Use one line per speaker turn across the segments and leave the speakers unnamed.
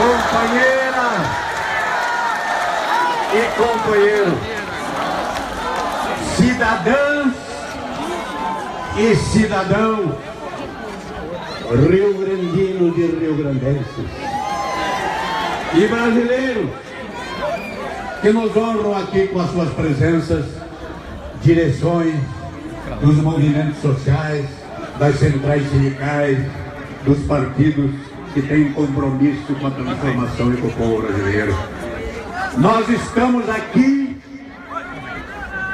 companheiras e companheiros, cidadãs e cidadão rio-grandinos e rio-grandenses e brasileiros que nos honram aqui com as suas presenças, direções dos movimentos sociais, das centrais sindicais, dos partidos que têm compromisso com a transformação e com o povo brasileiro. Nós estamos aqui,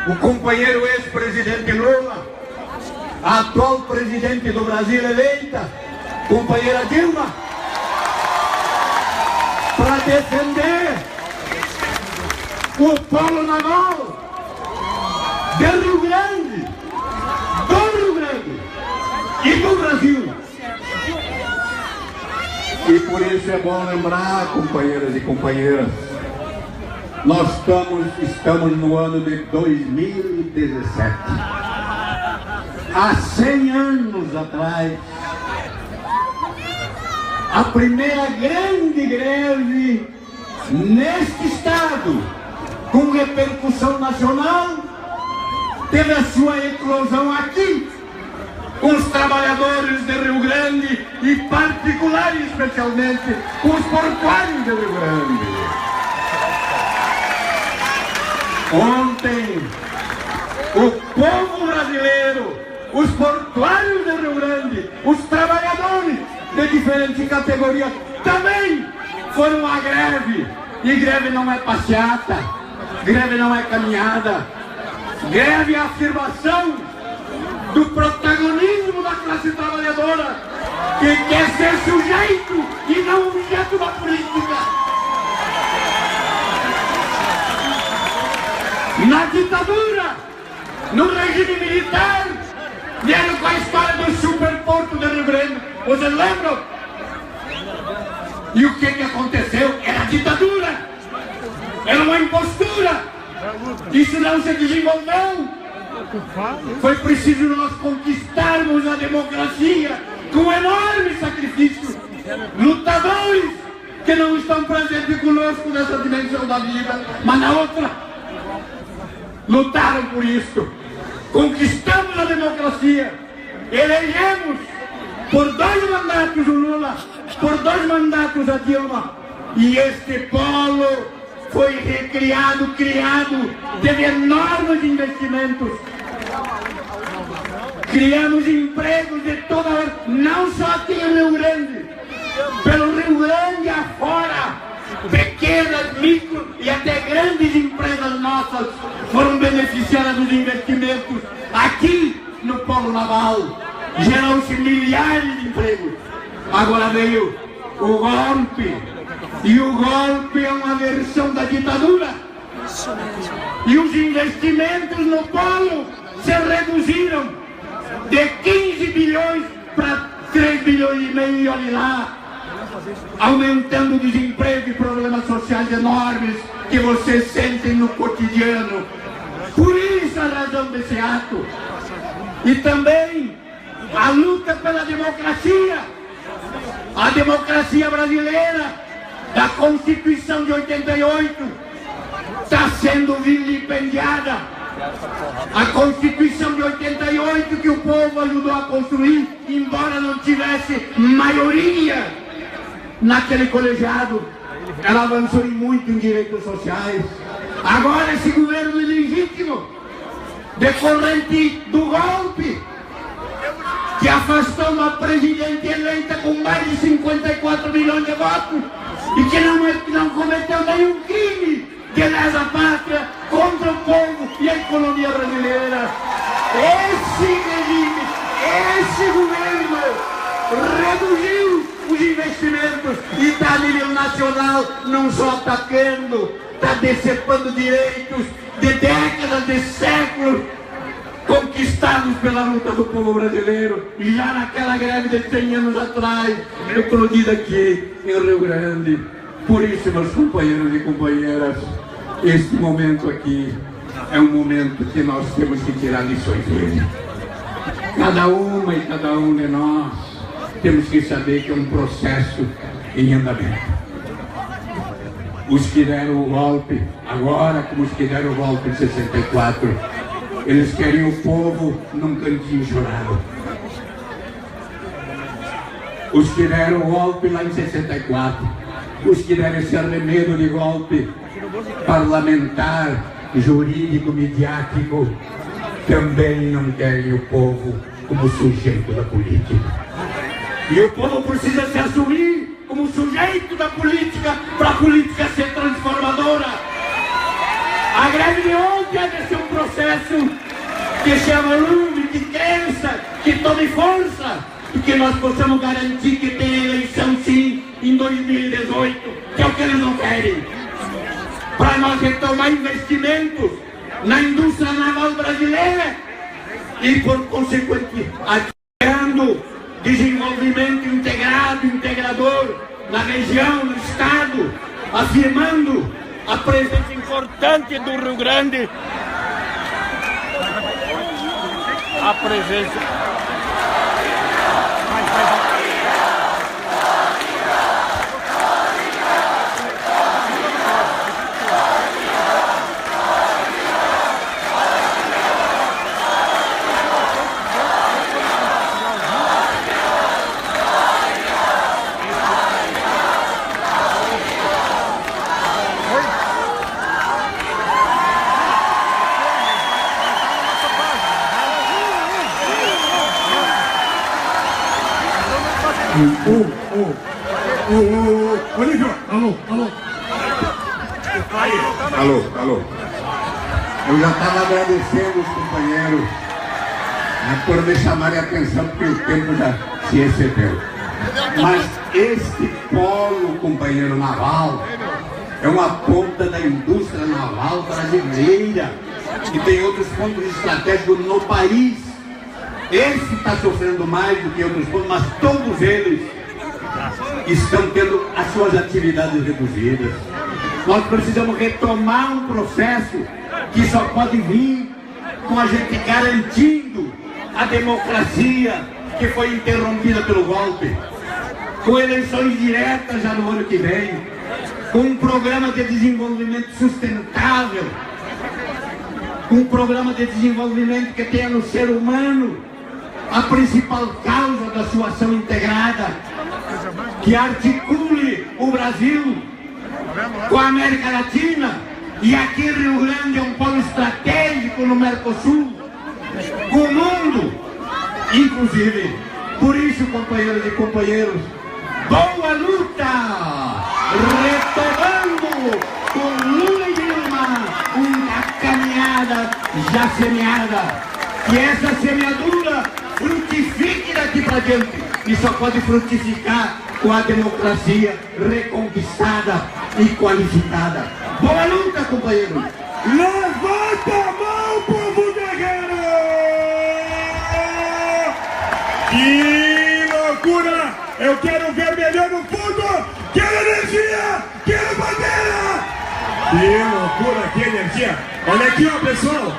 o companheiro ex-presidente Lula, a atual presidente do Brasil eleita, companheira Dilma, para defender o polo naval do Rio Grande, e do Brasil. E por isso é bom lembrar, companheiras e companheiras, nós estamos no ano de 2017. Há 100 anos atrás, a primeira grande greve neste estado, com repercussão nacional, teve a sua eclosão aqui, com os trabalhadores de Rio Grande e particular especialmente com os portuários de Rio Grande. Ontem, o povo brasileiro, os portuários de Rio Grande, os trabalhadores de diferentes categorias também foram à greve. E greve não é passeata, greve não é caminhada, greve é a afirmação do protagonismo da classe trabalhadora, que quer ser sujeito e não objeto da política. Na ditadura, no regime militar, vieram com a história do superporto de Rio Grande. Vocês lembram? E o que aconteceu? Era a ditadura, era uma impostura. Isso não se desenvolveu. Foi preciso nós conquistarmos a democracia com enorme sacrifício. Lutadores que não estão presentes conosco nessa dimensão da vida, mas na outra, lutaram por isso. Conquistamos a democracia, elegemos por 2 mandatos o Lula, por 2 mandatos a Dilma, e este polo foi recriado, criado, teve enormes investimentos. Criamos empregos de toda hora, não só aqui em Rio Grande, pelo Rio Grande afora, pequenas, micro e até grandes empresas nossas foram beneficiadas dos investimentos aqui no polo naval. Gerou-se milhares de empregos. Agora veio o golpe, e o golpe é uma versão da ditadura. E os investimentos no polo se reduziram de 15 bilhões para 3 bilhões e meio, e olhe lá, aumentando o desemprego e problemas sociais enormes que vocês sentem no cotidiano. Por isso a razão desse ato. E também a luta pela democracia, a democracia brasileira, da Constituição de 88, está sendo vilipendiada. A Constituição de 88 que o povo ajudou a construir, embora não tivesse maioria naquele colegiado, ela avançou muito em direitos sociais. Agora esse governo ilegítimo, decorrente do golpe, que afastou uma presidente eleita com mais de 54 milhões de votos e que não cometeu nenhum crime de lesa pátria contra o povo e a economia brasileira. Esse regime, esse governo reduziu os investimentos e está a nível nacional não só atacando, está decepando direitos de décadas, de séculos, conquistados pela luta do povo brasileiro, já naquela greve de 100 anos atrás, eclodida aqui em Rio Grande. Por isso, meus companheiros e companheiras, este momento aqui é um momento que nós temos que tirar lições dele. Cada uma e cada um de nós temos que saber que é um processo em andamento. os que deram o golpe, agora como os que deram o golpe em 64, eles queriam o povo num cantinho chorado. Os que deram o golpe lá em 64, os que deram esse arremedo de golpe parlamentar, jurídico, midiático, também não querem o povo como sujeito da política. E o povo precisa se assumir como sujeito da política para a política ser transformadora. A greve de ontem é de ser um processo que se avolume, que cresça, que tome força, e que nós possamos garantir que tem eleição sim em 2018, que é o que eles não querem. Para nós retomar investimentos na indústria naval brasileira e, por consequente, criando desenvolvimento integrado, integrador na região, no estado, afirmando a presença importante do Rio Grande, a presença.
Olívio, alô.
Alô. Eu já estava agradecendo os companheiros, né, por me chamarem a atenção, porque o tempo já se excedeu. Mas este polo, companheiro naval, é uma ponta da indústria naval brasileira e tem outros pontos estratégicos no país. Esse está sofrendo mais do que outros pontos, mas todos eles estão tendo as suas atividades reduzidas. Nós precisamos retomar um processo que só pode vir com a gente garantindo a democracia que foi interrompida pelo golpe, com eleições diretas já no ano que vem, com um programa de desenvolvimento sustentável, com um programa de desenvolvimento que tenha no ser humano a principal causa da sua ação integrada, que articule o Brasil com a América Latina, e aqui Rio Grande é um polo estratégico no Mercosul, com o mundo, inclusive. Por isso, companheiras e companheiros, boa luta! Retomando com Lula e Dilma uma caminhada já semeada, que essa semeadura frutifique daqui para diante, e só pode frutificar com a democracia reconquistada e qualificada. Boa luta, companheiro!
Levanta a mão, povo guerreiro! Que loucura! Eu quero vermelhão no fundo! Quero energia! Quero bandeira! Que loucura, que energia! Olha aqui, ó, pessoal!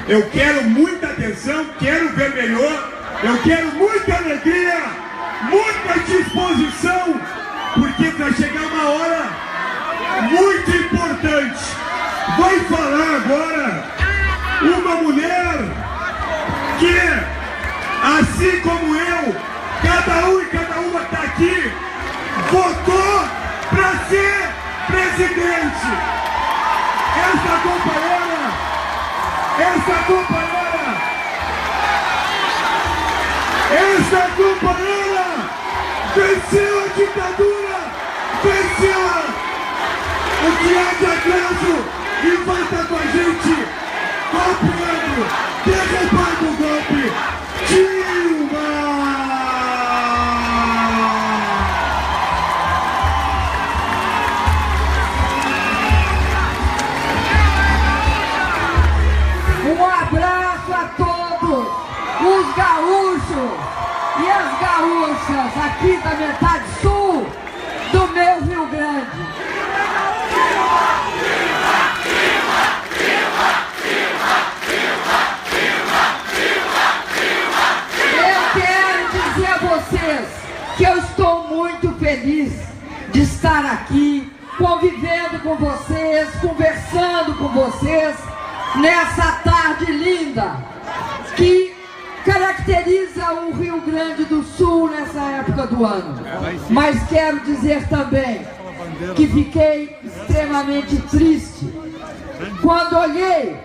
Eu quero muita atenção, quero vermelhão, eu quero muita alegria, muita disposição, porque vai chegar uma hora muito importante. Vai falar agora uma mulher que, assim como eu, cada um e cada uma está aqui, votou para ser presidente. Essa companheira venceu a ditadura, venceu o que há de atraso e vai estar com a gente golpeando, derrubando o golpe. Dilma!
Um abraço a todos os gaúchos e as gaúchas aqui da metade sul do meu Rio Grande. Eu quero dizer a vocês que eu estou muito feliz de estar aqui convivendo com vocês, conversando com vocês nessa tarde linda que caracteriza o Rio Grande do Sul nessa época do ano. Mas quero dizer também que fiquei extremamente triste quando olhei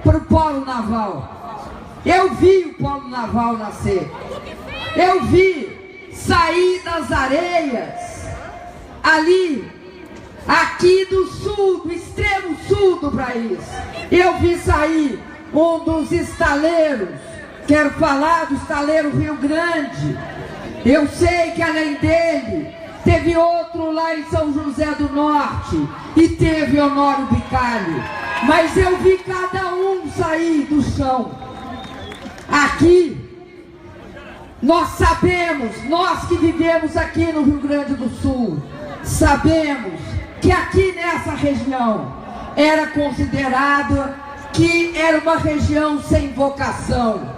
para o Polo Naval. Eu vi o Polo Naval nascer. Eu vi sair das areias ali, aqui do sul, do extremo sul do país. Eu vi sair um dos estaleiros. Quero falar do estaleiro Rio Grande. Eu sei que além dele teve outro lá em São José do Norte e teve Honório Bicalho. Mas eu vi cada um sair do chão. Aqui, nós sabemos, nós que vivemos aqui no Rio Grande do Sul, sabemos que aqui nessa região era considerado que era uma região sem vocação.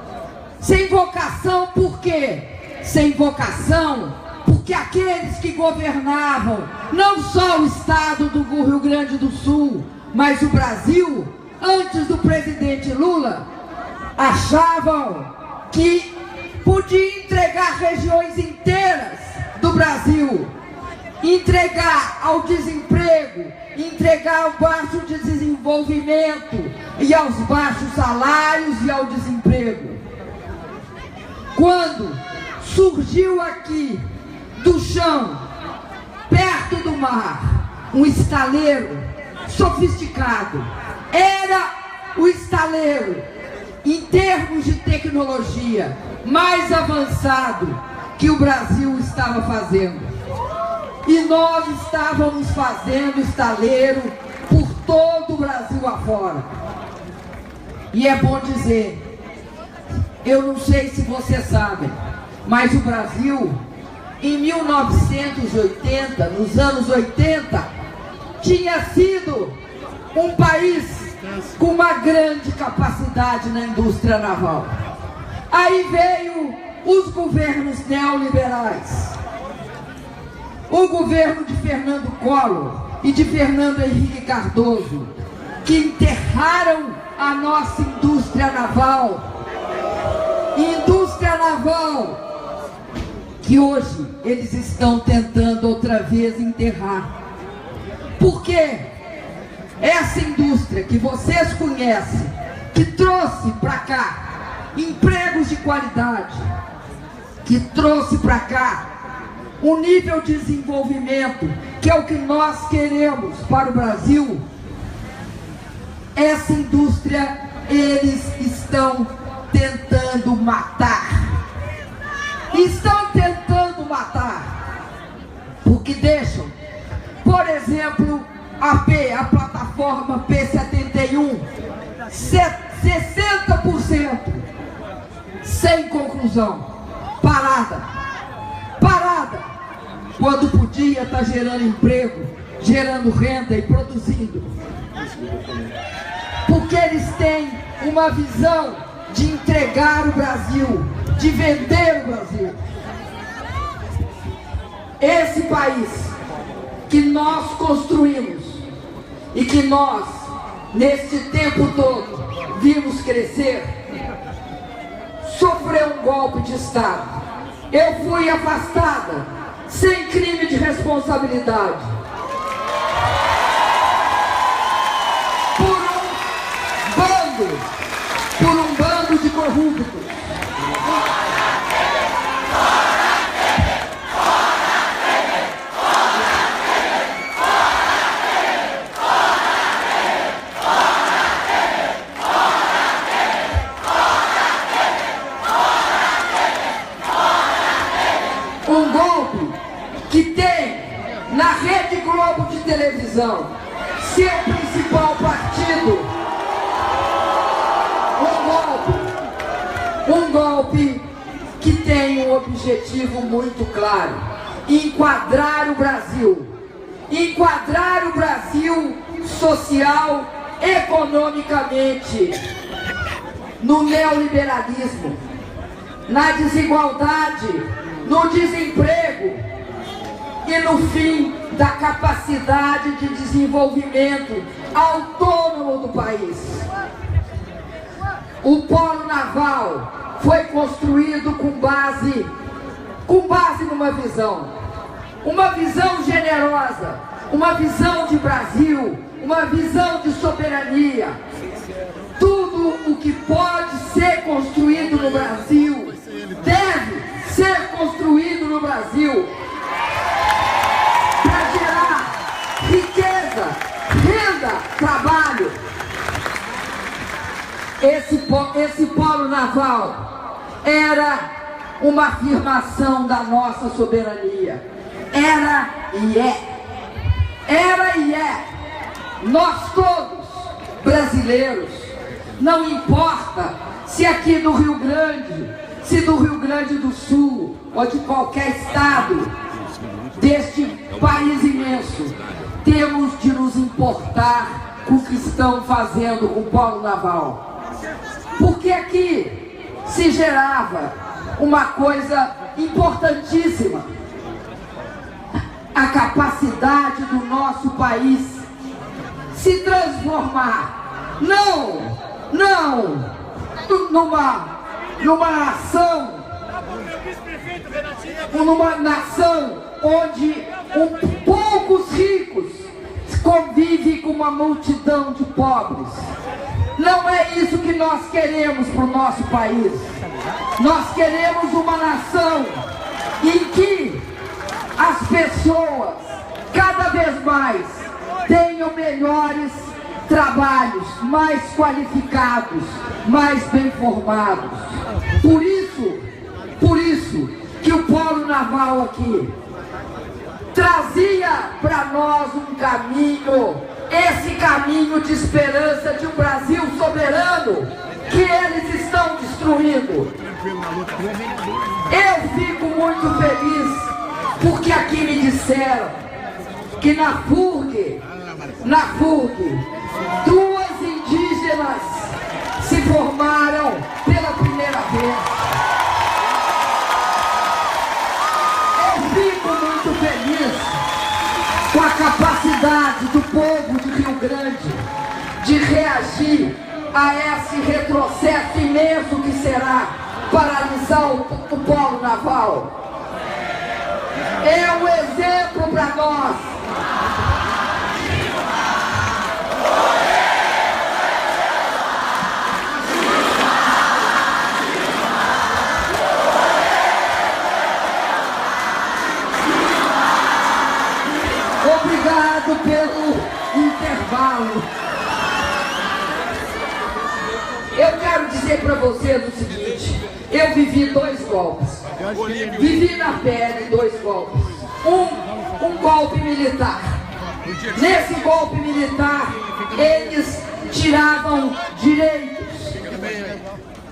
Sem vocação por quê? Sem vocação porque aqueles que governavam não só o estado do Rio Grande do Sul, mas o Brasil, antes do presidente Lula, achavam que podia entregar regiões inteiras do Brasil, entregar ao desemprego, entregar ao baixo desenvolvimento e aos baixos salários e ao desemprego. Quando surgiu aqui do chão, perto do mar, um estaleiro sofisticado, era o estaleiro em termos de tecnologia mais avançado que o Brasil estava fazendo. E nós estávamos fazendo estaleiro por todo o Brasil afora. E é bom dizer, eu não sei se vocês sabem, mas o Brasil, em 1980, nos anos 80, tinha sido um país com uma grande capacidade na indústria naval. Aí veio os governos neoliberais. O governo de Fernando Collor e de Fernando Henrique Cardoso, que enterraram a nossa indústria naval. Indústria naval que hoje eles estão tentando outra vez enterrar. Porque essa indústria que vocês conhecem, que trouxe para cá empregos de qualidade, que trouxe para cá um nível de desenvolvimento que é o que nós queremos para o Brasil, essa indústria eles estão tentando matar. Estão tentando matar porque deixam, por exemplo, a plataforma P-71 60% sem conclusão, parada, quando podia estar gerando emprego, gerando renda e produzindo. Porque eles têm uma visão de entregar o Brasil, de vender o Brasil. Esse país que nós construímos e que nós, neste tempo todo, vimos crescer, sofreu um golpe de Estado. Eu fui afastada sem crime de responsabilidade por um bando de corruptos. Um golpe que tem na Rede Globo de televisão seu principal partido. Um golpe que tem um objetivo muito claro: enquadrar o Brasil social, economicamente, no neoliberalismo, na desigualdade, no desemprego e no fim da capacidade de desenvolvimento autônomo do país. O polo naval foi construído com base numa visão generosa, uma visão de Brasil, uma visão de soberania. Tudo o que pode ser construído no Brasil deve ser construído no Brasil para gerar riqueza, renda, trabalho. Esse polo naval era uma afirmação da nossa soberania. Era e é. Nós todos, brasileiros, não importa se aqui do Rio Grande, se do Rio Grande do Sul ou de qualquer estado deste país imenso, temos de nos importar com o que estão fazendo com o polo naval. Porque aqui se gerava uma coisa importantíssima: a capacidade do nosso país se transformar, não numa nação onde poucos ricos convivem com uma multidão de pobres. Não é isso que nós queremos para o nosso país. Nós queremos uma nação em que as pessoas cada vez mais tenham melhores trabalhos, mais qualificados, mais bem formados. Por isso que o polo naval aqui trazia para nós um caminho, esse caminho de esperança de um Brasil soberano que eles estão destruindo. Eu fico muito feliz porque aqui me disseram que na FURG, duas indígenas se formaram pela primeira vez. Eu fico muito feliz com a capacidade do povo de Rio Grande de reagir a esse retrocesso imenso que será paralisar o polo naval. É um exemplo para nós. Obrigado pelo intervalo. Eu quero dizer para vocês o seguinte: eu vivi 2 golpes. Vivi na pele 2 golpes. Um golpe militar. Nesse golpe militar, eles tiravam direitos.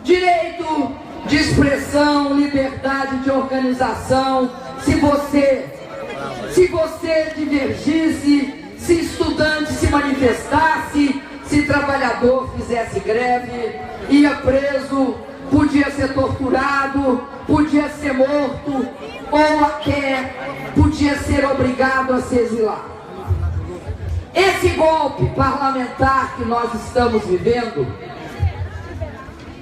Direito de expressão, liberdade de organização. Se você divergisse, se estudante se manifestasse, se trabalhador fizesse greve, ia preso, podia ser torturado, podia ser morto, ou até podia ser obrigado a se exilar. Esse golpe parlamentar que nós estamos vivendo,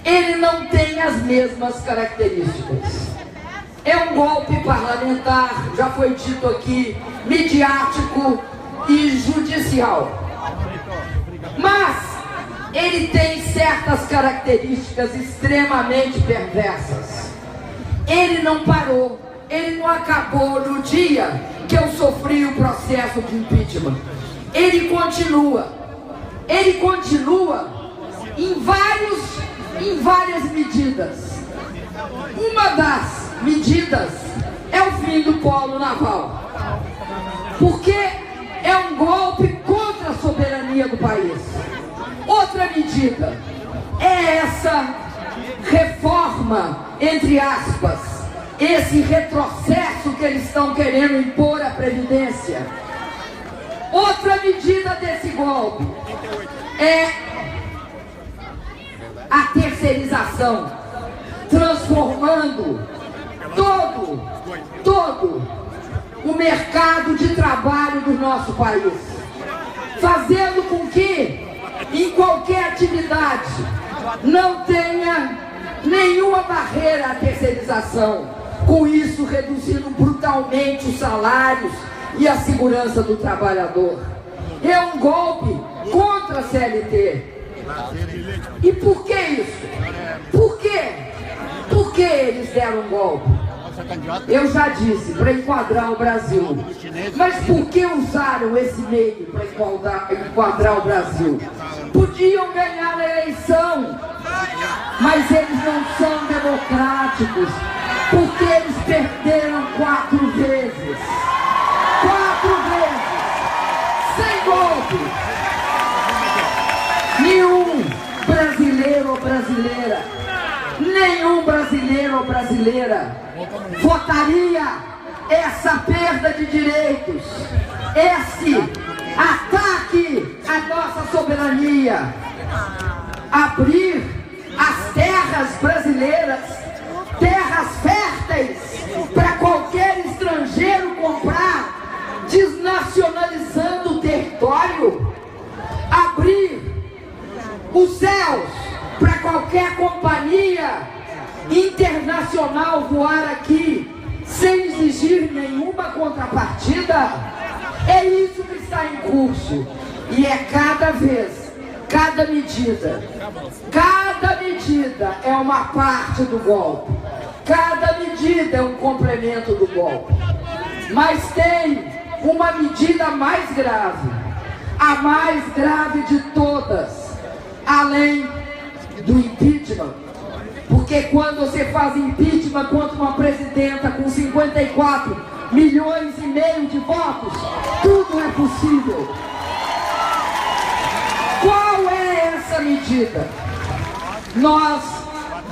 ele não tem as mesmas características. É um golpe parlamentar, já foi dito aqui, midiático e judicial. Mas ele tem certas características extremamente perversas. Ele não parou, ele não acabou no dia que eu sofri o processo de impeachment. Ele continua em várias medidas. Uma das medidas é o fim do polo naval, porque é um golpe contra a soberania do país. Outra medida é essa reforma, entre aspas, esse retrocesso que eles estão querendo impor à Previdência. Outra medida desse golpe é a terceirização, transformando todo o mercado de trabalho do nosso país, fazendo com que, em qualquer atividade, não tenha nenhuma barreira à terceirização, com isso reduzindo brutalmente os salários e a segurança do trabalhador. É um golpe contra a CLT. E por que isso? Por quê? Por que eles deram um golpe? Eu já disse, para enquadrar o Brasil. Mas por que usaram esse meio para enquadrar o Brasil? Podiam ganhar a eleição, mas eles não são democráticos, porque eles perderam 4 vezes. 4 vezes! Sem golpe! Nenhum brasileiro ou brasileira, nenhum brasileiro ou brasileira votaria essa perda de direitos, esse ataque à nossa soberania. Abrir as terras brasileiras, terras férteis, para qualquer estrangeiro comprar, desnacionalizando o território. Abrir os céus para qualquer companhia internacional voar aqui sem exigir nenhuma contrapartida. É isso que está em curso, e é cada medida é uma parte do golpe, cada medida é um complemento do golpe. Mas tem uma medida mais grave, a mais grave de todas, além do impeachment. Porque quando você faz impeachment contra uma presidenta com 54 milhões e meio de votos, tudo é possível. Qual é essa medida? Nós,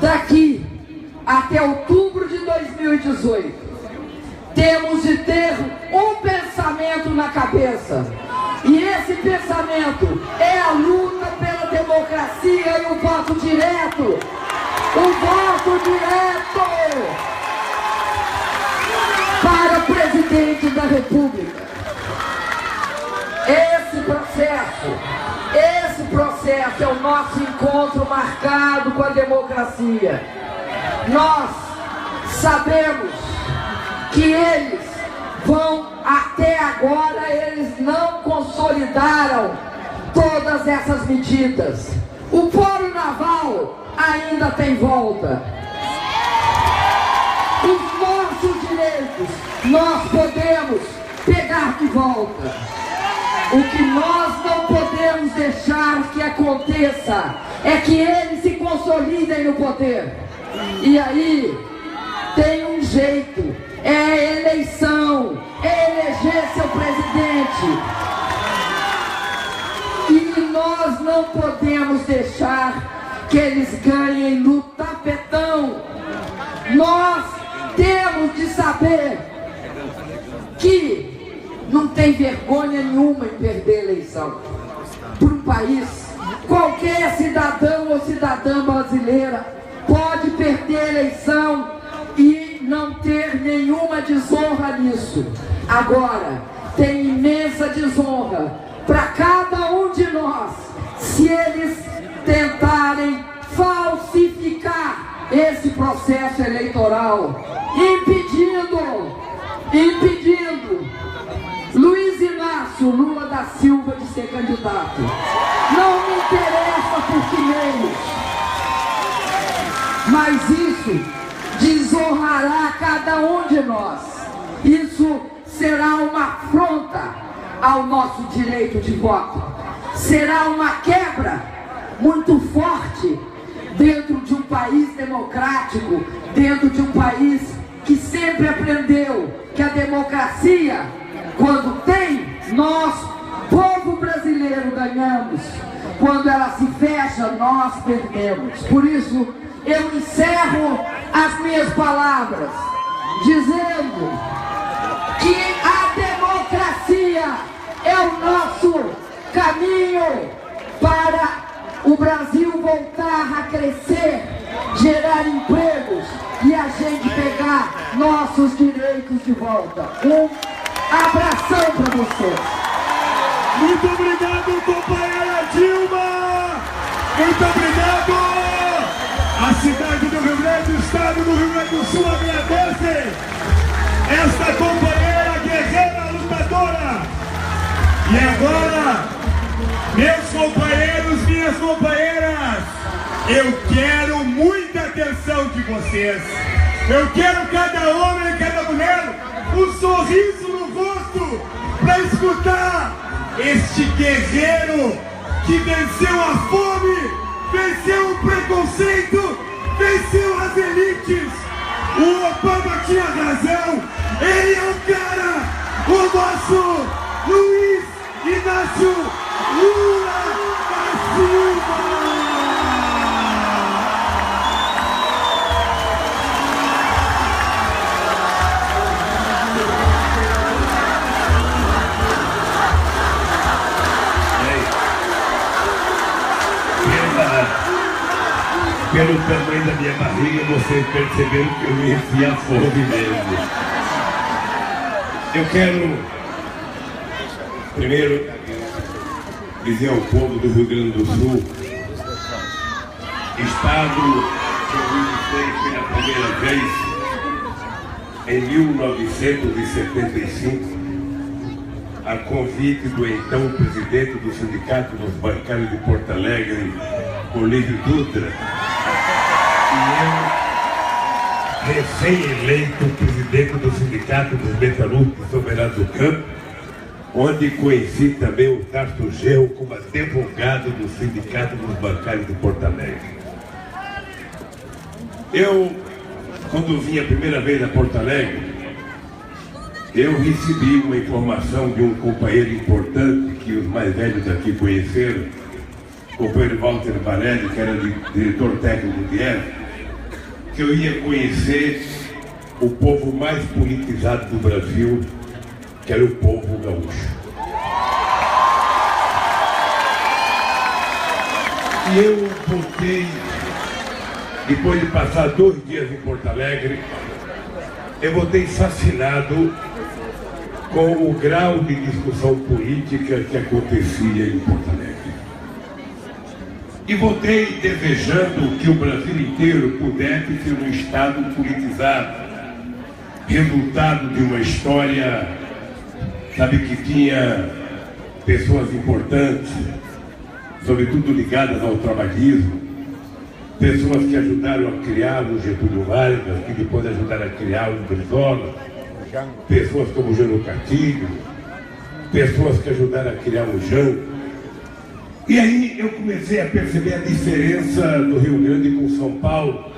daqui até outubro de 2018, temos de ter um pensamento na cabeça. E esse pensamento é a luta pela democracia e o voto direto. O voto direto para o presidente da República. Esse processo é o nosso encontro marcado com a democracia. Nós sabemos que eles até agora, eles não consolidaram todas essas medidas. O Fórum Naval ainda tem volta. Os nossos direitos nós podemos pegar de volta. O que nós não podemos deixar que aconteça é que eles se consolidem no poder. E aí tem um jeito, é eleição, é eleger seu presidente. E nós não podemos deixar que eles ganhem no tapetão. Nós temos de saber que não tem vergonha nenhuma em perder a eleição. Para um país, qualquer cidadão ou cidadã brasileira pode perder a eleição e não ter nenhuma desonra nisso. Agora, tem imensa desonra para cada um de nós se eles tentarem falsificar esse processo eleitoral, impedindo Luiz Inácio Lula da Silva de ser candidato. Não me interessa por que meios, mas isso desonrará cada um de nós. Isso será uma afronta ao nosso direito de voto. Será uma quebra muito forte dentro de um país democrático, dentro de um país que sempre aprendeu que a democracia, quando tem, nós, povo brasileiro, ganhamos. Quando ela se fecha, nós perdemos. Por isso, eu encerro as minhas palavras dizendo que a democracia é o nosso caminho para o Brasil voltar a crescer, gerar empregos e a gente pegar nossos direitos de volta. Abração para vocês.
Muito obrigado, companheira Dilma! Muito obrigado! A cidade do Rio Grande, o estado do Rio Grande do Sul agradece esta companheira guerreira lutadora. E agora, meus companheiros, minhas companheiras, eu quero muita atenção de vocês. Eu quero cada homem e cada mulher um sorriso no rosto para escutar este guerreiro que venceu a fome, venceu o preconceito, venceu as elites. O Obama tinha razão. Ele é o cara, o nosso Luiz Inácio Lula da Silva.
Pelo tamanho da minha barriga, vocês perceberam que eu me enfiei a fome mesmo. Eu quero, primeiro, dizer ao povo do Rio Grande do Sul, estado que eu visitei pela primeira vez em 1975, a convite do então presidente do Sindicato dos Bancários de Porto Alegre, Olívio Dutra, e eu, recém-eleito presidente do Sindicato dos Metalúrgicos Soberanos do Campo, onde conheci também o Tarso Genro como advogado do Sindicato dos Bancários de Porto Alegre. Eu, quando vim a primeira vez a Porto Alegre, eu recebi uma informação de um companheiro importante que os mais velhos aqui conheceram, o companheiro Walter Barelli, que era diretor técnico de ERF, que eu ia conhecer o povo mais politizado do Brasil, que era o povo gaúcho. E eu voltei, depois de passar 2 dias em Porto Alegre, eu voltei fascinado com o grau de discussão política que acontecia em Porto Alegre. E voltei desejando que o Brasil inteiro pudesse ser um Estado politizado, resultado de uma história, sabe, que tinha pessoas importantes, sobretudo ligadas ao trabalhismo, pessoas que ajudaram a criar o Getúlio Vargas, que depois ajudaram a criar o Brizola, pessoas como o Jânio Castilho, pessoas que ajudaram a criar o Jango. E aí eu comecei a perceber a diferença do Rio Grande com São Paulo,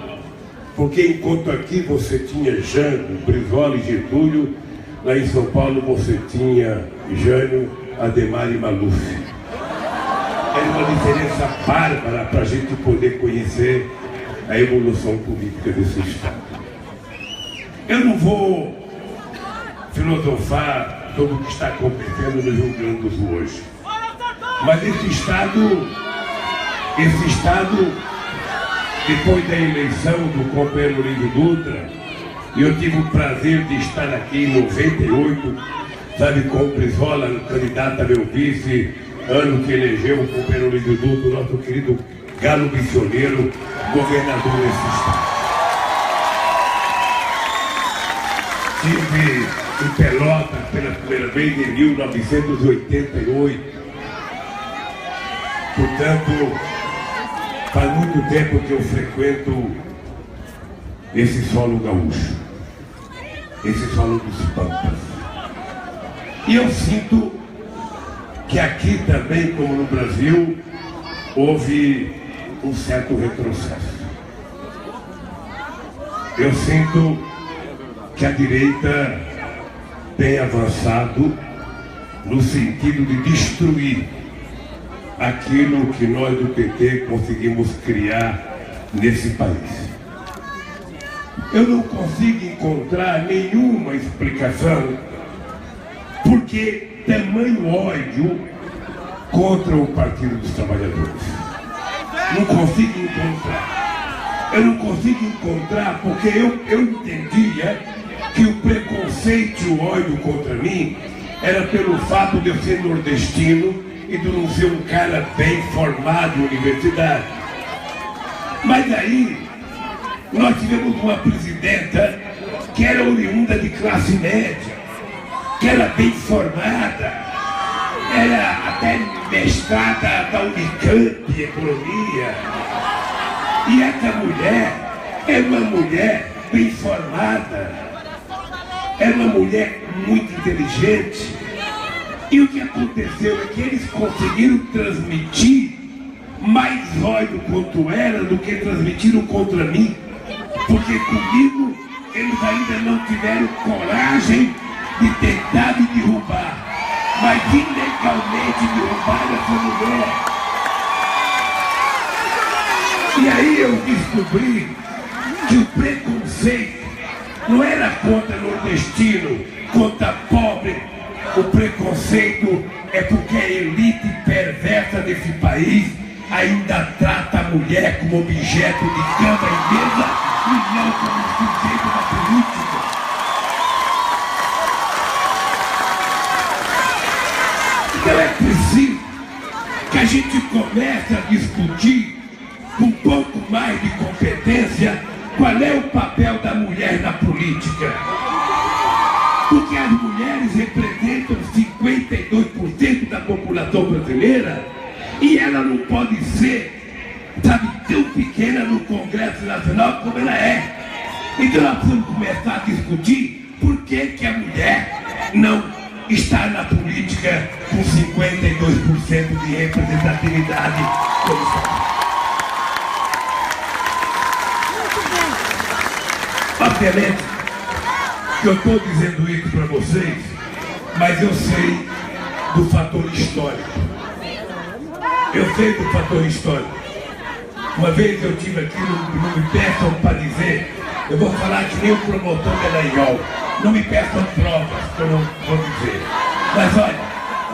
porque enquanto aqui você tinha Jango, Brizola e Getúlio, lá em São Paulo você tinha Jânio, Ademar e Maluf. Era uma diferença bárbara para a gente poder conhecer a evolução política desse Estado. Eu não vou filosofar sobre o que está acontecendo no Rio Grande do Sul hoje. Mas esse Estado, depois da eleição do companheiro Olívio Dutra, e eu tive o prazer de estar aqui em 98, sabe, com o Brizola, candidato a meu vice, ano que elegeu o companheiro Olívio Dutra, o nosso querido galo missioneiro, governador desse Estado. Estive em Pelotas pela primeira vez em 1988. Portanto, faz muito tempo que eu frequento esse solo gaúcho, esse solo dos Pampas. E eu sinto que aqui também, como no Brasil, houve um certo retrocesso. Eu sinto que a direita tem avançado no sentido de destruir aquilo que nós do PT conseguimos criar nesse país. Eu não consigo encontrar nenhuma explicação porque tamanho ódio contra o Partido dos Trabalhadores. Não consigo encontrar. Eu não consigo encontrar porque eu entendia que o preconceito e o ódio contra mim era pelo fato de eu ser nordestino e de não ser um cara bem formado em universidade. Mas aí, nós tivemos uma presidenta que era oriunda de classe média, que era bem formada, era até mestrada da Unicamp em Economia. E essa mulher é uma mulher bem formada, é uma mulher muito inteligente. E o que aconteceu é que eles conseguiram transmitir mais ódio contra ela do que transmitiram contra mim. Porque comigo eles ainda não tiveram coragem de tentar me derrubar, mas ilegalmente derrubaram essa mulher. E aí eu descobri que o preconceito não era contra nordestino, contra pobre. O preconceito é porque a elite perversa desse país ainda trata a mulher como objeto de cama e mesa e não como sujeito da política. Então é preciso que a gente comece a discutir com um pouco mais de competência qual é o papel da mulher na política. Porque as mulheres representam 52% da população brasileira e ela não pode ser, sabe, tão pequena no Congresso Nacional como ela é. Então nós precisamos começar a discutir por que a mulher não está na política com 52% de representatividade como está. Obviamente que eu estou dizendo isso para vocês, mas eu sei do fator histórico. Eu sei do fator histórico. Uma vez eu tive aqui, não me peçam para dizer, eu vou falar que nem o promotor da Laiol. Não me peçam provas, que eu não vou dizer. Mas olha,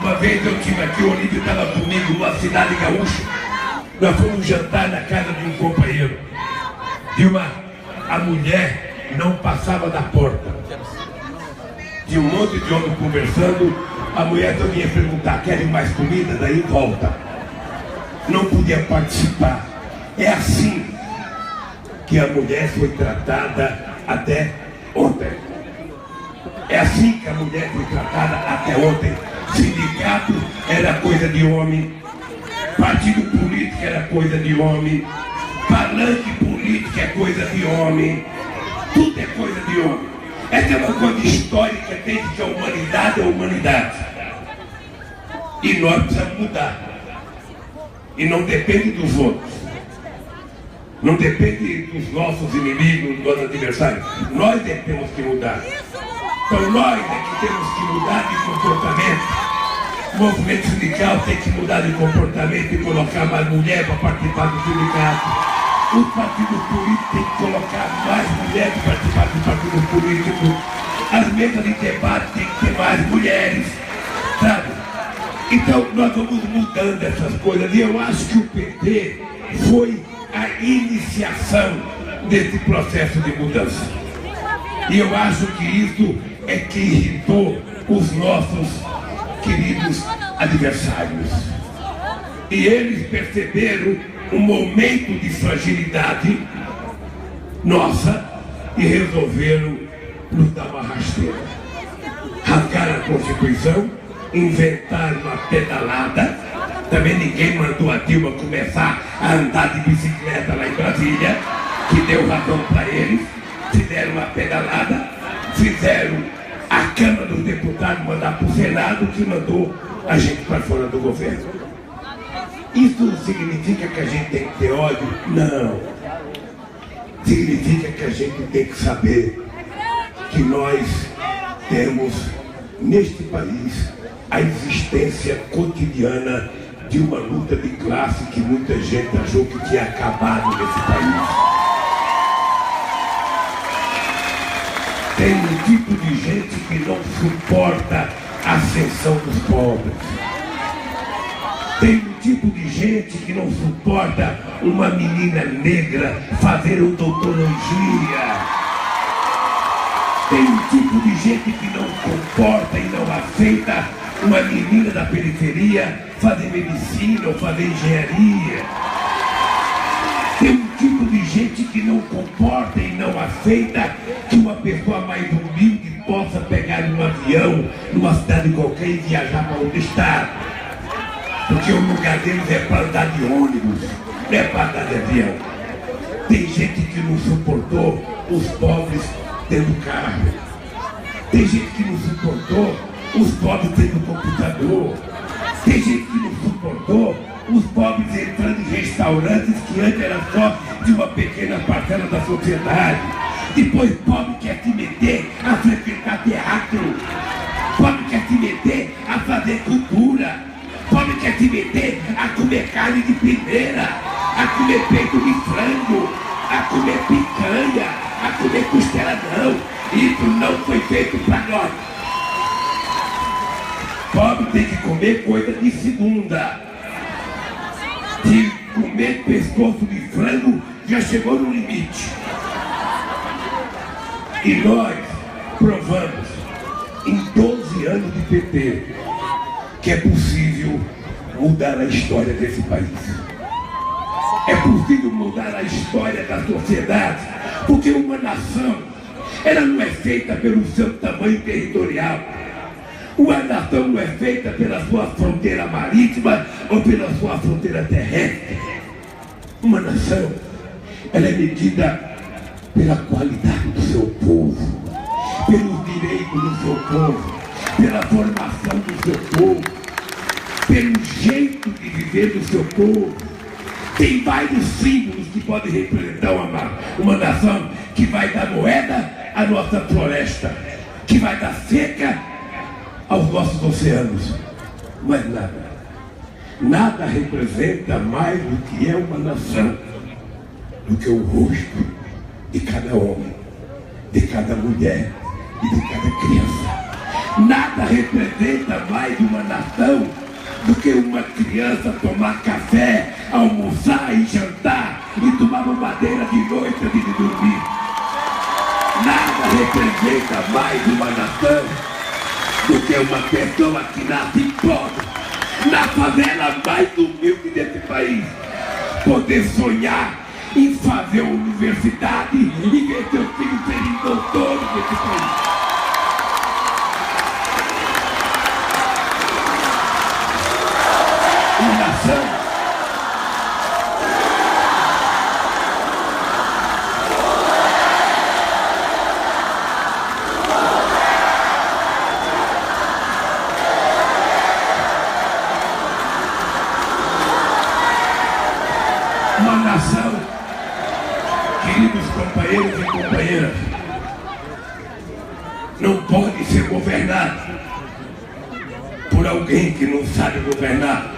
uma vez eu tive aqui, o Olívio estava comigo numa cidade gaúcha. Nós fomos jantar na casa de um companheiro. E a mulher não passava da porta. Tinha um monte de homem conversando, a mulher também ia perguntar, querem mais comida? Daí volta. Não podia participar. É assim que a mulher foi tratada até ontem. É assim que a mulher foi tratada até ontem. Sindicato era coisa de homem, partido político era coisa de homem, palanque político é coisa de homem, tudo é coisa de homem. Essa é uma coisa histórica desde que a humanidade é a humanidade. E nós precisamos mudar. E não depende dos outros. Não depende dos nossos inimigos, dos adversários. Nós temos que mudar. Então nós é que temos que mudar de comportamento. O movimento sindical tem que mudar de comportamento e colocar mais mulher para participar do sindicato. Os partidos políticos têm que colocar mais mulheres para participar do partido político. As mesas de debate têm que ter mais mulheres, sabe? Então nós vamos mudando essas coisas. E eu acho que o PT foi a iniciação desse processo de mudança. E eu acho que isso é que irritou os nossos queridos adversários. E eles perceberam um momento de fragilidade nossa e resolveram nos dar uma rasteira. Rasgaram a Constituição, inventaram uma pedalada. Também ninguém mandou a Dilma começar a andar de bicicleta lá em Brasília, que deu razão para eles. Fizeram uma pedalada, fizeram a Câmara dos Deputados mandar para o Senado, que mandou a gente para fora do governo. Isso não significa que a gente tem que ter ódio? Não. Significa que a gente tem que saber que nós temos neste país a existência cotidiana de uma luta de classe que muita gente achou que tinha acabado nesse país. Tem um tipo de gente que não suporta a ascensão dos pobres. Tem um tipo de gente que não suporta uma menina negra fazer odontologia. Tem um tipo de gente que não comporta e não aceita uma menina da periferia fazer medicina ou fazer engenharia. Tem um tipo de gente que não comporta e não aceita que uma pessoa mais humilde possa pegar um avião numa cidade qualquer e viajar para outro estado. Porque o lugar deles é para andar de ônibus, não é para andar de avião. Tem gente que não suportou os pobres tendo carro. Tem gente que não suportou os pobres tendo computador. Tem gente que não suportou os pobres entrando em restaurantes que antes era só de uma pequena parcela da sociedade. Depois pobre quer se meter a frequentar teatro. Pobre quer se meter a fazer cultura. Pobre quer se meter a comer carne de primeira, a comer peito de frango, a comer picanha, a comer costela. Não, isso não foi feito para nós. Pobre tem que comer coisa de segunda. Se comer pescoço de frango, já chegou no limite. E nós provamos, em 12 anos de PT, que é possível mudar a história desse país. É possível mudar a história da sociedade, porque uma nação, ela não é feita pelo seu tamanho territorial. Uma nação não é feita pela sua fronteira marítima ou pela sua fronteira terrestre. Uma nação, ela é medida pela qualidade do seu povo, pelos direitos do seu povo, pela formação do seu povo, pelo jeito de viver do seu povo. Tem vários símbolos que podem representar uma nação que vai dar moeda à nossa floresta, que vai dar seca aos nossos oceanos. Mas nada representa mais do que é uma nação, do que o rosto de cada homem, de cada mulher e de cada criança. Nada representa mais uma nação do que uma criança tomar café, almoçar e jantar e tomar mamadeira de noite antes de dormir. Nada representa mais uma nação do que uma pessoa que nasce pobre, na favela mais humilde desse país, poder sonhar em fazer uma universidade e ver seus filhos serem doutores desse país. Uma nação queridos companheiros e companheiras, não pode ser governado por alguém que não sabe governar.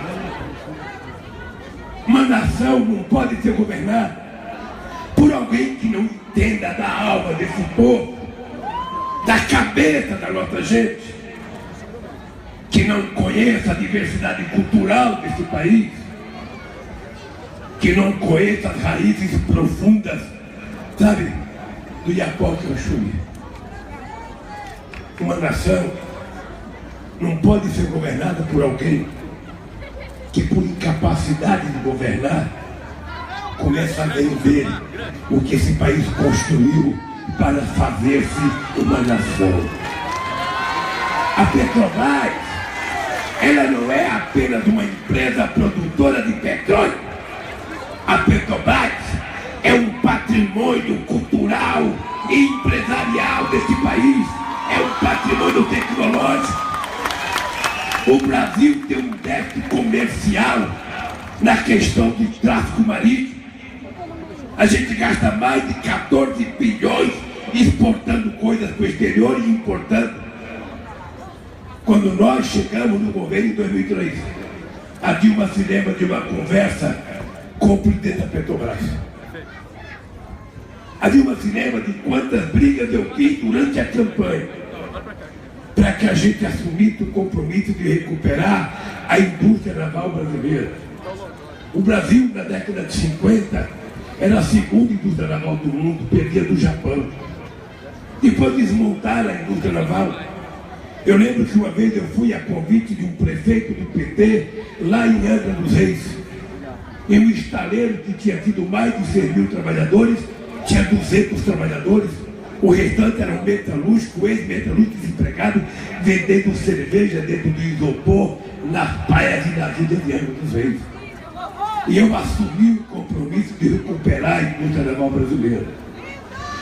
Uma nação não pode ser governada por alguém que não entenda da alma desse povo, da cabeça da nossa gente, que não conheça a diversidade cultural desse país, que não conheça as raízes profundas, sabe, do Iapoque ao Chuí. Uma nação não pode ser governada por alguém que, por incapacidade de governar, começa a vender o que esse país construiu para fazer-se uma nação. A Petrobras, ela não é apenas uma empresa produtora de petróleo. A Petrobras é um patrimônio cultural e empresarial desse país, é um patrimônio tecnológico. O Brasil tem um déficit comercial na questão do tráfico marítimo. A gente gasta mais de 14 bilhões exportando coisas para o exterior e importando. Quando nós chegamos no governo em 2003, a Dilma se lembra de uma conversa com o presidente da Petrobras. A Dilma se lembra de quantas brigas eu fiz durante a campanha para que a gente assumisse o compromisso de recuperar a indústria naval brasileira. O Brasil, na década de 50, era a segunda indústria naval do mundo, perdia do Japão. Depois desmontaram a indústria naval. Eu lembro que uma vez eu fui a convite de um prefeito do PT lá em Angra dos Reis. Em um estaleiro que tinha tido mais de 6.000 trabalhadores, tinha 200 trabalhadores. O restante era um metalúrgico, ex-metalúrgico desempregado, vendendo cerveja dentro do isopor nas praias e nas ilhas de Angra dos Reis. E eu assumi o compromisso de recuperar a indústria naval brasileira.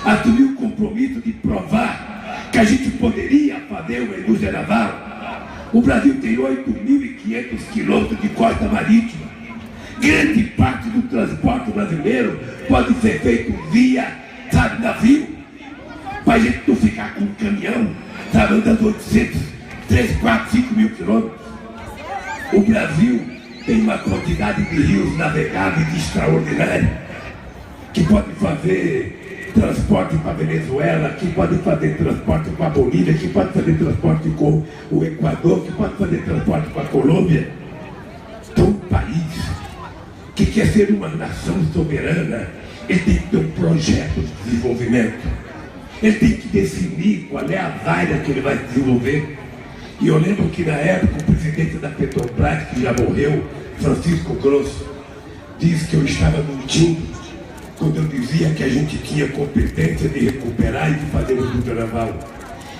Assumi o compromisso de provar que a gente poderia fazer uma indústria naval. O Brasil tem 8.500 quilômetros de costa marítima. Grande parte do transporte brasileiro pode ser feito via, sabe, navio. Para a gente não ficar com um caminhão, sabe, andando 800, 3, 4, 5 mil quilômetros. O Brasil tem uma quantidade de rios navegáveis extraordinária, que pode fazer transporte para a Venezuela, que pode fazer transporte com a Bolívia, que pode fazer transporte com o Equador, que pode fazer transporte com a Colômbia. Então, um país que quer ser uma nação soberana, ele tem que ter um projeto de desenvolvimento. Ele tem que definir qual é a área que ele vai desenvolver. E eu lembro que na época o presidente da Petrobras, que já morreu, Francisco Grosso, disse que eu estava mentindo quando eu dizia que a gente tinha competência de recuperar e de fazer uma indústria naval.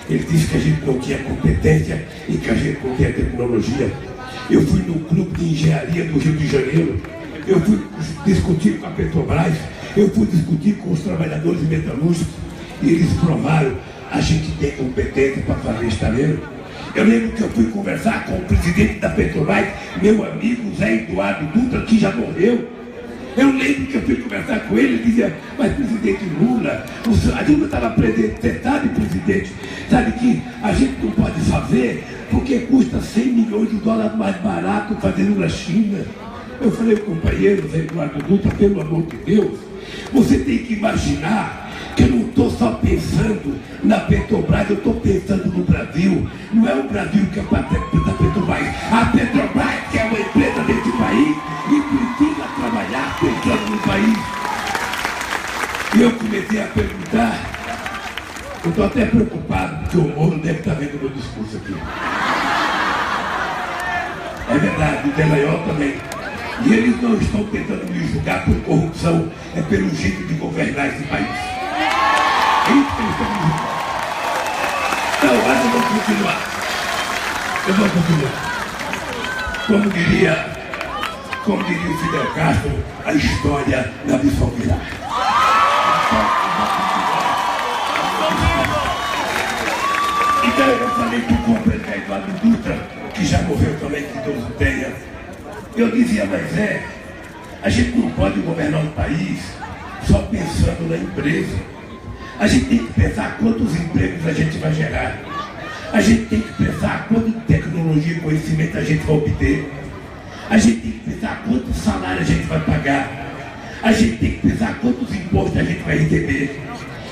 Ele disse que a gente não tinha competência e que a gente não tinha tecnologia. Eu fui no clube de engenharia do Rio de Janeiro, eu fui discutir com a Petrobras, eu fui discutir com os trabalhadores metalúrgicos e eles provaram a gente tem competência para fazer estaleiro. Eu lembro que eu fui conversar com o presidente da Petrobras, meu amigo Zé Eduardo Dutra, que já morreu. Eu lembro que eu fui conversar com ele e dizia, mas presidente Lula, a Dilma estava presente, você sabe, presidente, sabe que a gente não pode fazer porque custa 100 milhões de dólares mais barato fazendo na China. Eu falei, companheiro Zé Eduardo Dutra, pelo amor de Deus, você tem que imaginar que eu não estou só pensando na Petrobras, eu estou pensando no Brasil. Não é o Brasil que é da Petrobras. A Petrobras, que é uma empresa desse país, e precisa trabalhar pensando no país. E eu comecei a perguntar, eu estou até preocupado, porque o Moro deve estar vendo meu discurso aqui. É verdade, o Delayol também. E eles não estão tentando me julgar por corrupção, é pelo jeito de governar esse país. É isso que eles estão me julgando. Não, mas eu vou continuar. Eu vou continuar. Como diria o Fidel Castro, a história da absolverá. Então eu falei para o companheiro Eduardo Dutra, que já morreu também, que Deus o tenha. Eu dizia, mas a gente não pode governar um país só pensando na empresa. A gente tem que pensar quantos empregos a gente vai gerar. A gente tem que pensar quanta tecnologia e conhecimento a gente vai obter. A gente tem que pensar quanto salário a gente vai pagar. A gente tem que pensar quantos impostos a gente vai receber.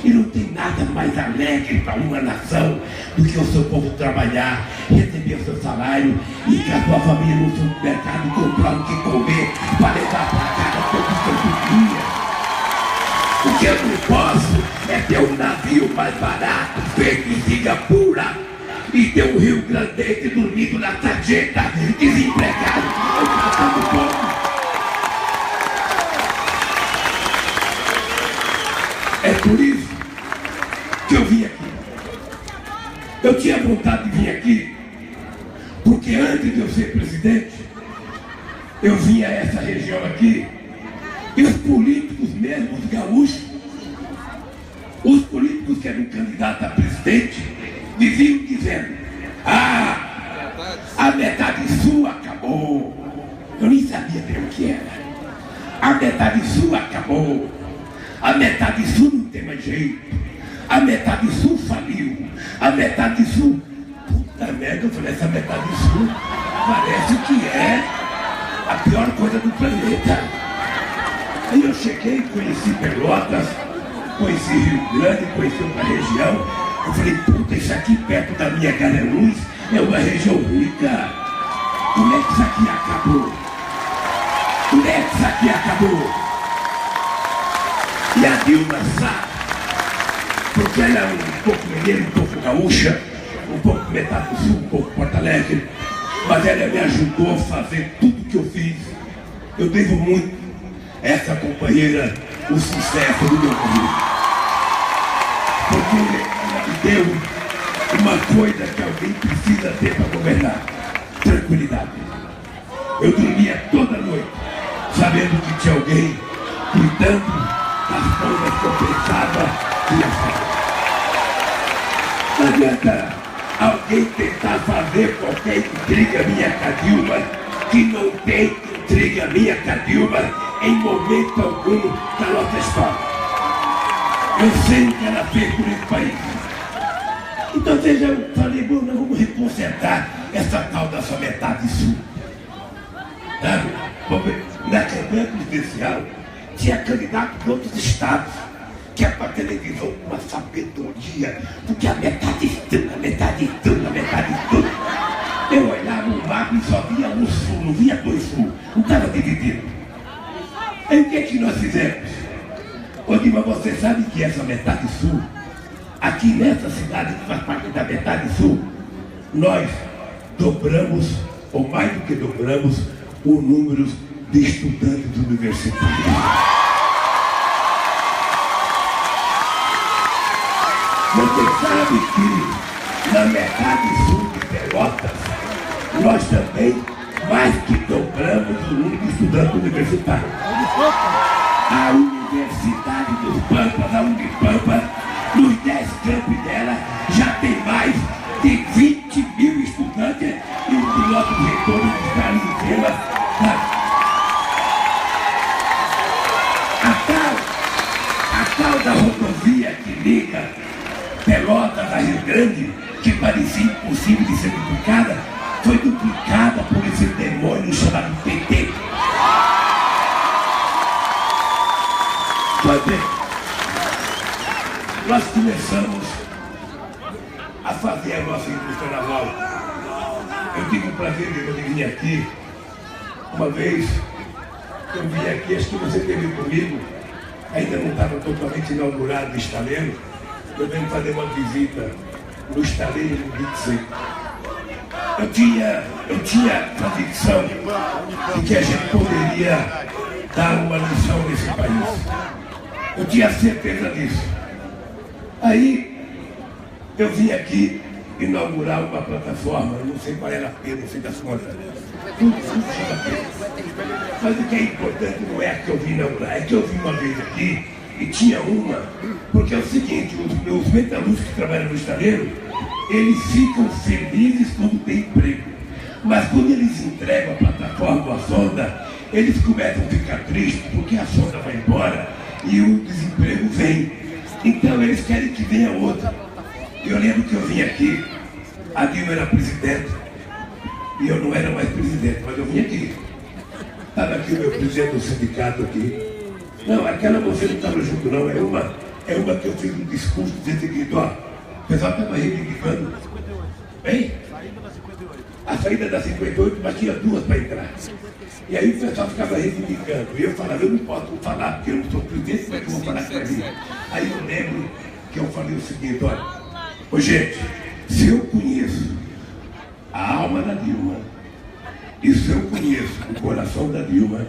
E não tem nada mais alegre para uma nação do que o seu povo trabalhar, receber o seu salário e que a sua família no supermercado comprar o que comer para levar para casa todo santo dia. O que eu não posso é ter um navio mais barato feito em Singapura e ter um Rio Grandense dormindo na sarjeta, desempregado, eu passando fome. É por isso que eu vim aqui. Eu tinha vontade de vir aqui, porque antes de eu ser presidente, eu vinha a essa região aqui, e os políticos mesmo, os gaúchos, os políticos que eram candidatos a presidente, viviam dizendo, a metade sul acabou. Eu nem sabia bem o que era. A metade sul acabou. A metade sul não tem mais jeito. A metade sul faliu. A metade sul... Puta merda, eu falei, essa metade sul parece que é a pior coisa do planeta. Aí eu cheguei, conheci Pelotas, conheci Rio Grande, conheci outra região. Eu falei, puta, isso aqui perto da minha Garanhuns é uma região rica. Como é que isso aqui acabou? Como é que isso aqui acabou? E a Dilma sabe porque ela é um pouco mineira, um pouco gaúcha, um pouco metade do sul, um pouco Porto Alegre, mas ela me ajudou a fazer tudo que eu fiz. Eu devo muito a essa companheira o sucesso do meu currículo, porque ela me deu uma coisa que alguém precisa ter para governar: tranquilidade. Eu dormia toda noite sabendo que tinha alguém cuidando das coisas que eu pensava que ia fazer. Não adianta alguém tentar fazer qualquer intriga minha com a Dilma, que não tem intriga minha com a Dilma em momento algum da nossa história. Eu sei o que ela fez por esse país. Então veja, eu falei, bom, nós vamos reconsertar essa tal da sua metade sul. Sabe? Na campanha presidencial tinha candidato de outros estados, que é para televisão com uma sabedoria, porque a metade estuda, a metade estuda, a metade estuda. Eu olhava o mapa e só via um sul, não via dois sul, não estava dividido. Aí o que é que nós fizemos? Ô Dilma, você sabe que essa metade sul, aqui nessa cidade que faz parte da metade sul, nós dobramos, ou mais do que dobramos, o número de estudantes universitários. Você sabe que na metade sul de Pelotas, nós também mais que dobramos o número de estudantes universitários. A Universidade dos Pampas, a Unipampa, nos 10 campos dela, já tem mais de 20 mil estudantes e o piloto reitor de Carlos de Cima. A tal da rodovia que liga Pelotas a Rio Grande, que parecia impossível de ser duplicada, foi duplicada por esse demônio chamado PT. Nós começamos a fazer a nossa indústria naval. Eu tive o prazer de vir aqui uma vez. Eu vim aqui, acho que você esteve comigo, ainda não estava totalmente inaugurado o estaleiro. Eu venho fazer uma visita no estaleiro no 25. Eu tinha convicção de que a gente poderia dar uma lição nesse país. Eu tinha certeza disso. Aí eu vim aqui inaugurar uma plataforma, não sei qual era a pena, não sei das contas. Tudo chama pena. Mas o que é importante não é a que eu vim inaugurar, é que eu vim uma vez aqui e tinha uma, porque é o seguinte, os metalúrgicos que trabalham no estaleiro, eles ficam felizes quando tem emprego. Mas quando eles entregam a plataforma, a sonda, eles começam a ficar tristes porque a sonda vai embora e o desemprego vem. Então eles querem que venha outra. Eu lembro que eu vim aqui, a Dilma era presidente, e eu não era mais presidente, mas eu vim aqui. Estava aqui o meu presidente do sindicato aqui. Não, aquela você não estava junto não, é uma que eu fiz um discurso dizendo o seguinte, ó, o pessoal estava reivindicando. Hein? A saída da 58, mas tinha duas para entrar. E aí o pessoal ficava reivindicando. E eu falava, eu não posso falar porque eu não sou presidente, como é que eu vou falar com ele? Aí eu lembro que eu falei o seguinte, olha, ô gente, se eu conheço a alma da Dilma, e se eu conheço o coração da Dilma,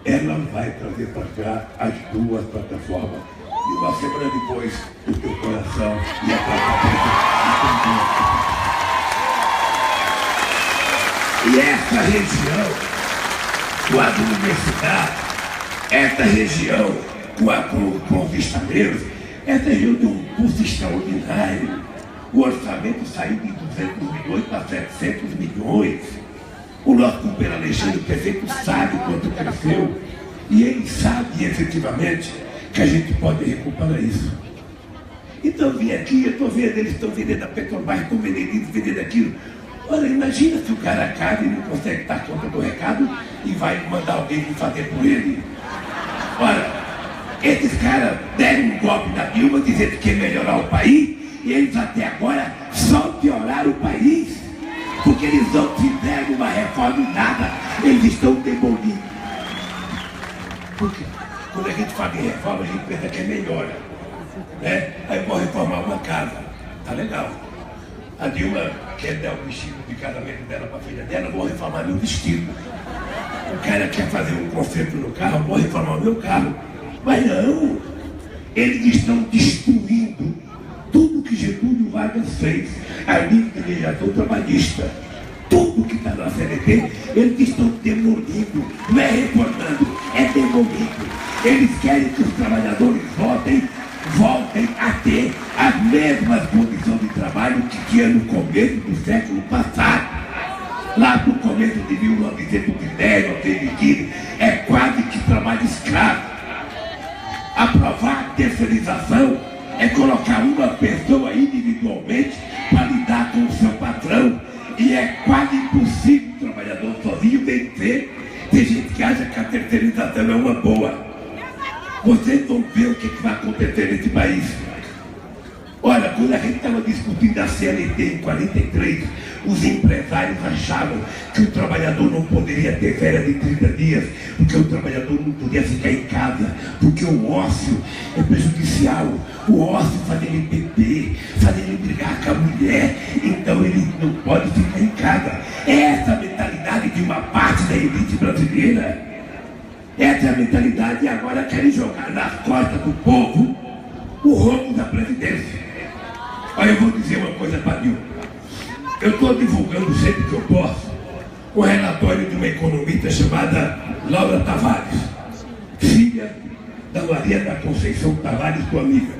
ela vai trazer para cá as duas plataformas. E uma semana depois, o teu coração e a plataforma. E essa região, com a universidade, essa região com os estaleiros, essa região tem um custo extraordinário. O orçamento saiu de 200 milhões para 700 milhões. O nosso companheiro Alexandre, o prefeito, sabe quanto cresceu. E ele sabe efetivamente que a gente pode recuperar isso. Então eu vim aqui, eu estou vendo, eles estão vendendo a Petrobras, estão vendendo isso, vendendo aquilo. Olha, imagina se o cara acaba e não consegue dar conta do recado e vai mandar alguém fazer por ele. Olha, esses caras deram um golpe na Dilma dizendo que ia melhorar o país e eles até agora só pioraram o país, porque eles não fizeram uma reforma em nada, eles estão demolindo. Por quê? Quando a gente fala em reforma, a gente pensa que é melhora. né? Aí eu vou reformar uma casa, tá legal. A Dilma quer dar o vestido de casamento dela para a filha dela, eu vou reformar meu vestido. O cara quer fazer um conserto no carro, eu vou reformar o meu carro. Mas não, eles estão destruindo tudo que Getúlio Vargas fez, a nível de legislação trabalhista. Tudo que está na CLT, eles estão demolindo, não é reformando, é demolindo. Eles querem que os trabalhadores voltem a ter as mesmas condições de trabalho que tinha no começo do século passado. Lá no começo de 1910, 1915, é quase que trabalho escravo. Aprovar a terceirização é colocar uma pessoa individualmente para lidar com o seu patrão. E é quase impossível o trabalhador sozinho vencer. Tem gente que acha que a terceirização é uma boa. Vocês vão ver o que vai acontecer nesse país. Olha, quando a gente estava discutindo a CLT em 43, os empresários achavam que o trabalhador não poderia ter férias de 30 dias, porque o trabalhador não podia ficar em casa, porque o ócio é prejudicial. O ócio faz ele beber, faz ele brigar com a mulher, então ele não pode ficar em casa. É essa a mentalidade de uma parte da elite brasileira. Essa é a mentalidade, e agora querem jogar nas costas do povo o roubo da presidência. Olha, eu vou dizer uma coisa para Dilma. Eu estou divulgando sempre que eu posso o relatório de uma economista chamada Laura Tavares, filha da Maria da Conceição Tavares, tua amiga.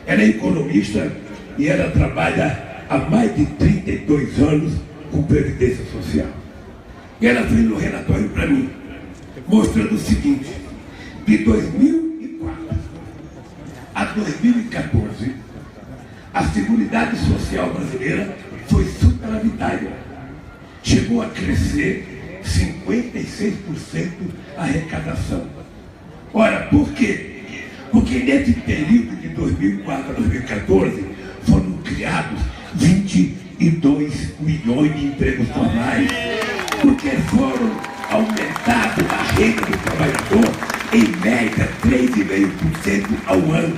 Ela é economista e ela trabalha há mais de 32 anos com Previdência Social. E ela fez um relatório para mim, mostrando o seguinte: de 2004 a 2014, a Seguridade Social brasileira foi superavitária. Chegou a crescer 56% a arrecadação. Ora, por quê? Porque nesse período de 2004 a 2014 foram criados 22 milhões de empregos formais, porque foram aumentados a renda do trabalhador em média 3,5% ao ano,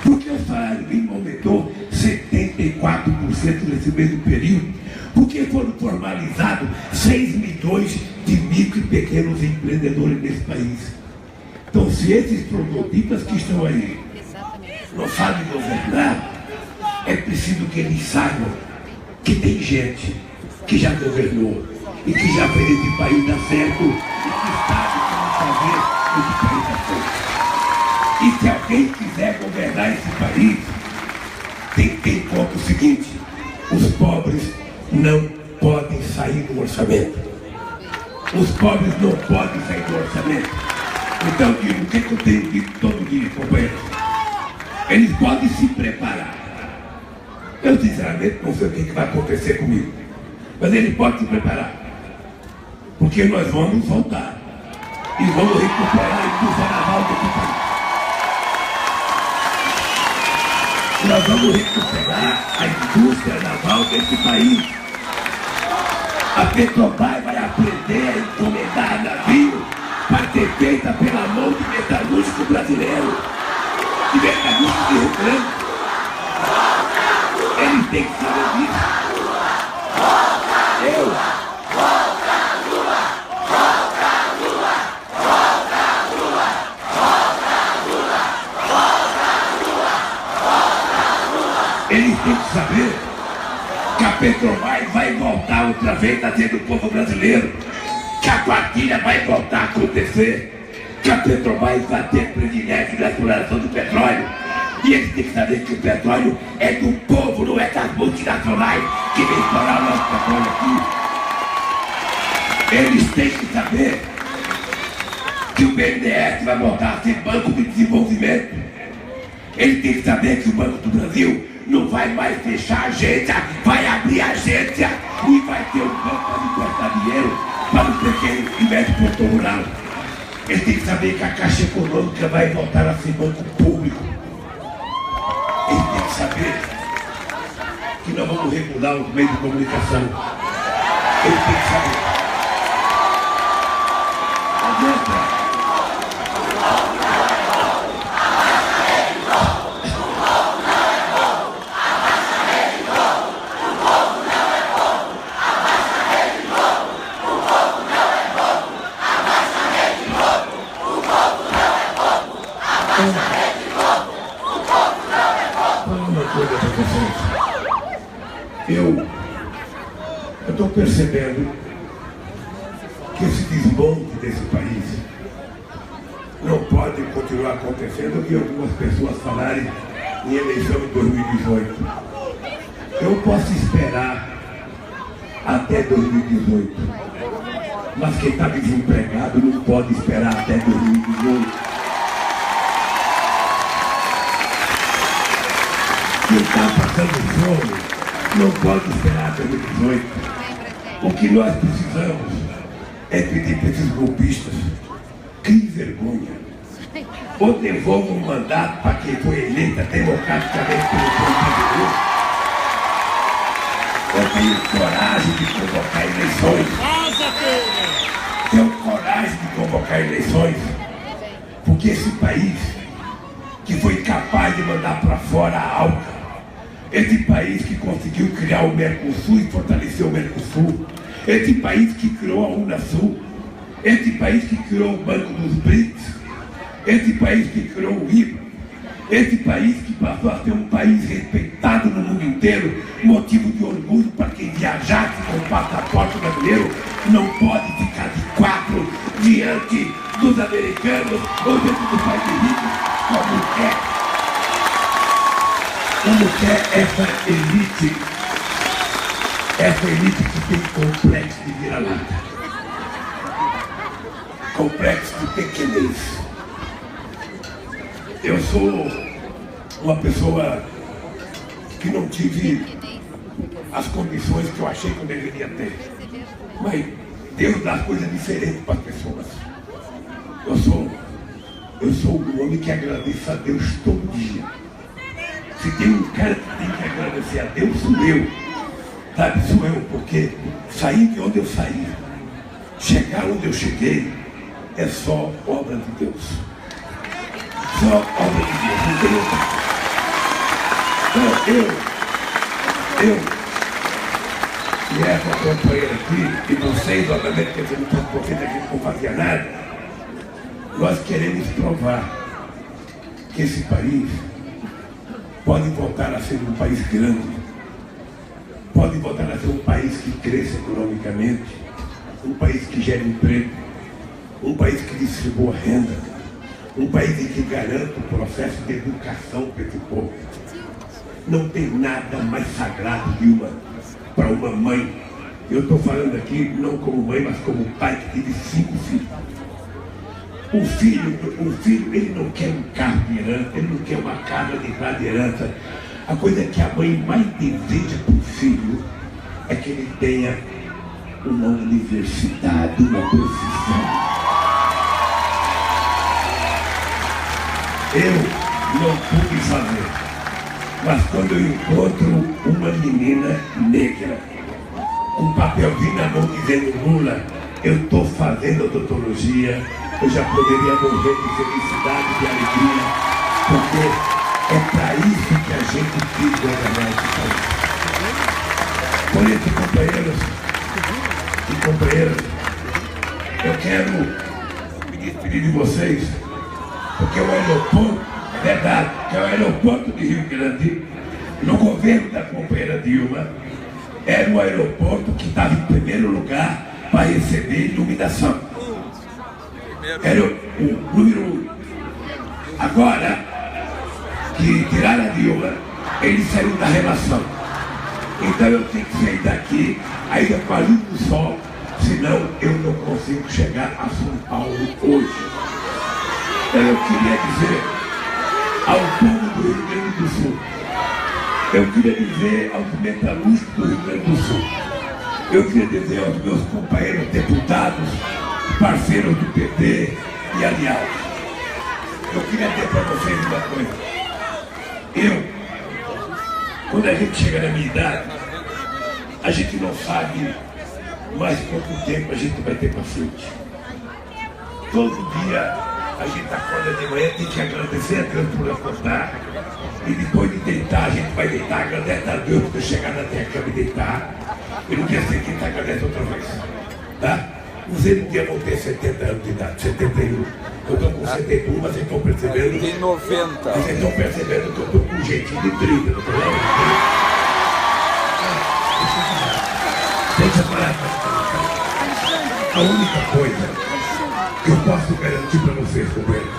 porque o salário mínimo aumentou 74% nesse mesmo período, porque foram formalizados 6 milhões de micro e pequenos empreendedores nesse país. Então, se esses trogloditas que estão aí não sabem governar, é preciso que eles saibam que tem gente que já governou e que já fez esse país dar certo e que sabe como fazer esse país dar certo. E se alguém quiser governar esse país, tem que ter em conta o seguinte: os pobres não podem sair do orçamento. Os pobres não podem sair do orçamento. Então, digo, o que eu tenho dito todo dia, companheiros? Eles podem se preparar. Eu, sinceramente, não sei o que vai acontecer comigo, mas eles podem se preparar, porque nós vamos voltar e vamos recuperar a indústria naval desse país. Nós vamos recuperar a indústria naval desse país. A Petrobras vai aprender a encomendar navio para ser feita pela mão de metalúrgico brasileiro, de metalúrgico de Rio Grande. Eles têm que saber disso. Eles têm que saber que a Petrobras vai voltar outra vez a ser do povo brasileiro, que a partilha vai voltar a acontecer, que a Petrobras vai ter privilégio na exploração do petróleo. E eles têm que saber que o petróleo é do povo, não é das multinacionais que vem explorar o nosso petróleo aqui. Eles têm que saber que o BNDES vai voltar a ser Banco de Desenvolvimento. Eles têm que saber que o Banco do Brasil não vai mais fechar a agência, vai abrir a agência e vai ter um banco para emprestar dinheiro para o pequeno e médio produtor rural. Eles têm que saber que a Caixa Econômica vai voltar a ser banco público. Eles têm que saber que nós vamos regular os meios de comunicação. Eles têm que saber. percebendo que esse desmonte desse país não pode continuar acontecendo. Eu vi algumas pessoas falarem em eleição em 2018. Eu posso esperar até 2018, mas quem está desempregado não pode esperar até 2018. Quem está passando fome não pode esperar até 2018. O que nós precisamos é pedir para esses golpistas: criem vergonha, ou devolvam o mandato para quem foi eleita democraticamente pelo povo brasileiro. Eu tenho coragem de convocar eleições. Tenho coragem de convocar eleições, porque esse país que foi capaz de mandar para fora a ALCA, esse país que conseguiu criar o Mercosul e fortalecer o Mercosul, esse país que criou a Unasul, esse país que criou o Banco dos BRICS, esse país que criou o IVA, esse país que passou a ser um país respeitado no mundo inteiro, motivo de orgulho para quem viajasse com o passaporte brasileiro, não pode ficar de quatro diante dos americanos ou diante do país rico, como quer essa elite que tem complexo de vira-lata, complexo de pequenez. Eu sou uma pessoa que não tive as condições que eu achei que eu deveria ter, mas Deus dá coisas diferentes para as pessoas. Eu sou um homem que agradece a Deus todo dia. Se tem um cara que tem que agradecer a Deus, sou eu. Sabe, sou eu, porque sair de onde eu saí, chegar onde eu cheguei, é só obra de Deus. Só obra de Deus, não tem outra. Então, eu e essa companheira aqui, e vocês, obviamente, que não estão confiando aqui, não fazia nada, nós queremos provar que esse país pode voltar a ser um país grande, pode voltar a ser um país que cresça economicamente, um país que gere emprego, um país que distribua renda, um país que garanta o processo de educação para esse povo. Não tem nada mais sagrado para uma mãe. Eu estou falando aqui não como mãe, mas como pai que teve 5 filhos. O filho, ele não quer um carro de herança, ele não quer uma casa de herança. A coisa que a mãe mais deseja para o filho é que ele tenha uma universidade, uma profissão. Eu não pude fazer, mas quando eu encontro uma menina negra, com um papelzinho na mão dizendo: Lula, eu estou fazendo odontologia, eu já poderia morrer de felicidade, de alegria, porque é para isso que a gente quis governar esse país. Por isso, companheiros e companheiras, eu quero me despedir de vocês, porque o aeroporto, é verdade, que é o aeroporto de Rio Grande, no governo da companheira Dilma, era o aeroporto que estava em primeiro lugar para receber iluminação. Era o número 1. Agora que tiraram a Dilma, ele saiu da relação. Então eu tenho que sair daqui, ainda com a luz do sol, senão eu não consigo chegar a São Paulo hoje. Então eu queria dizer ao povo do Rio Grande do Sul, eu queria dizer aos metalúrgicos do Rio Grande do Sul, eu queria dizer aos meus companheiros deputados, parceiros do PT e aliados, eu queria dizer para vocês uma coisa. Quando a gente chega na minha idade, a gente não sabe mais quanto tempo a gente vai ter para frente. Todo dia a gente acorda de manhã, tem que agradecer a Deus por acordar. E depois de deitar, a gente vai deitar, agradece a Deus por chegar até a cama e deitar. E no dia seguinte agradece outra vez. Tá? Vocês um dia vão ter 70 anos de idade, 71. Eu estou com 71, mas vocês estão percebendo.
Tem 90.
Vocês estão percebendo que eu estou com um jeitinho de 30, não estou? Deixa eu falar. A única coisa que eu posso garantir para vocês, companheiros,